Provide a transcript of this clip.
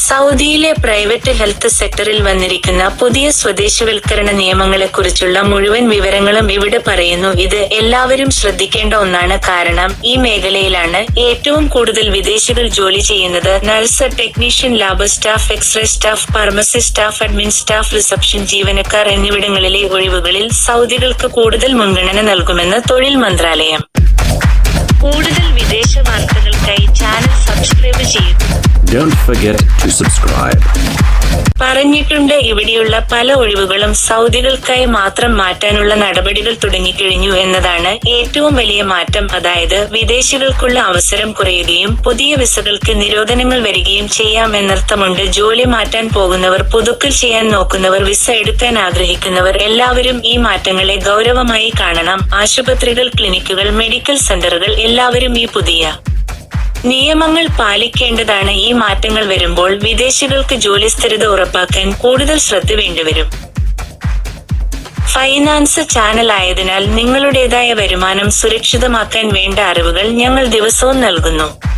സൗദിയിലെ private health സെക്ടറിൽ വന്നിരിക്കുന്ന പുതിയ സ്വദേശിവൽക്കരണ നിയമങ്ങളെക്കുറിച്ചുള്ള മുഴുവൻ വിവരങ്ങളും ഇവിടെ പറയുന്നു. ഇത് എല്ലാവരും ശ്രദ്ധിക്കേണ്ട ഒന്നാണ്. കാരണം ഈ മേഖലയിലാണ് ഏറ്റവും കൂടുതൽ വിദേശികൾ ജോലി ചെയ്യുന്നത്. Nurse, technician, lab staff, x-ray staff, pharmacy staff, admin staff, reception ജീവനക്കാർ എന്നിവിടങ്ങളിലെ ഒഴിവുകളിൽ സൗദികൾക്ക് കൂടുതൽ മുൻഗണന നൽകുമെന്ന് തൊഴിൽ മന്ത്രാലയം. കൂടുതൽ വിദേശ വാർത്തകൾക്കായി ചാനൽ സബ്സ്ക്രൈബ് ചെയ്യുക. Don't forget to subscribe. പറഞ്ഞിട്ടുണ്ട്. ഇവിടെയുള്ള പല ഒഴിവുകളും സൗദികൾക്കായി മാത്രം മാറ്റാനുള്ള നടപടികൾ തുടങ്ങിക്കഴിഞ്ഞു എന്നതാണ് ഏറ്റവും വലിയ മാറ്റം. അതായത് വിദേശികൾക്കുള്ള അവസരം കുറയുകയും പുതിയ വിസകൾക്ക് നിരോധനങ്ങൾ വരികയും ചെയ്യാം എന്നർത്ഥമുണ്ട്. ജോലി മാറ്റാൻ പോകുന്നവർ, പുതുക്കൽ ചെയ്യാൻ നോക്കുന്നവർ, വിസ എടുക്കാൻ ആഗ്രഹിക്കുന്നവർ എല്ലാവരും ഈ മാറ്റങ്ങളെ ഗൗരവമായി കാണണം. ആശുപത്രികൾ, ക്ലിനിക്കുകൾ, മെഡിക്കൽ സെന്ററുകൾ എല്ലാവരും ഈ പുതിയ നിയമങ്ങൾ പാലിക്കേണ്ടതാണ്. ഈ മാറ്റങ്ങൾ വരുമ്പോൾ വിദേശികൾക്ക് ജോലിസ്ഥിരത ഉറപ്പാക്കാൻ കൂടുതൽ ശ്രദ്ധ വേണ്ടിവരും. ഫൈനാൻസ് ചാനൽ ആയതിനാൽ നിങ്ങളുടേതായ വരുമാനം സുരക്ഷിതമാക്കാൻ വേണ്ട അറിവുകൾ ഞങ്ങൾ ദിവസവും നൽകുന്നു.